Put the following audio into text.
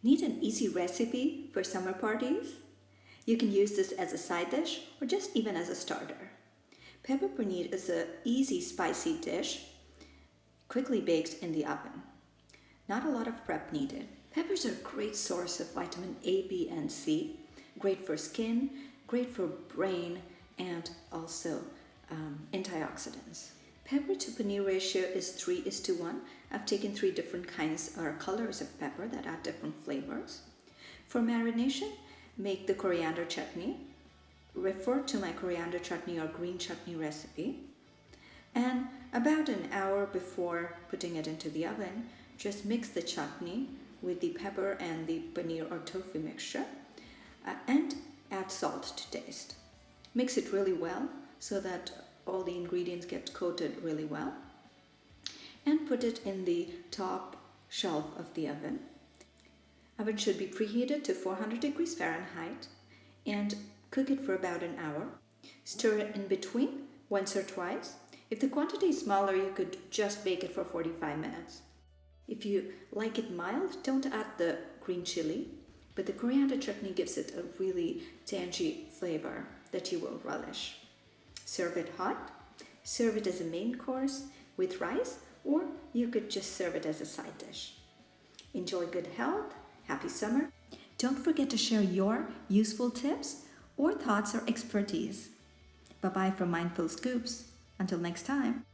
Need an easy recipe for summer parties? You can use this as a side dish or just even as a starter. Pepper paneer is an easy spicy dish, quickly baked in the oven. Not a lot of prep needed. Peppers are a great source of vitamin A, B, and C, great for skin, great for brain, and also antioxidants. Pepper to paneer ratio is 3:1. I've taken three different kinds or colors of pepper that add different flavors. For marination, make the coriander chutney. Refer to my coriander chutney or green chutney recipe. And about an hour before putting it into the oven, just mix the chutney with the pepper and the paneer or tofu mixture and add salt to taste. Mix it really well so that all the ingredients get coated really well and put it in the top shelf of the oven. Oven should be preheated to 400 degrees Fahrenheit and cook it for about an hour. Stir it in between once or twice. If the quantity is smaller, you could just bake it for 45 minutes. If you like it mild, don't add the green chili, but the coriander chutney gives it a really tangy flavor that you will relish. Serve it hot. Serve it as a main course with rice, or you could just serve it as a side dish. Enjoy good health. Happy summer. Don't forget to share your useful tips or thoughts or expertise. Bye-bye from Mindful Scoops. Until next time.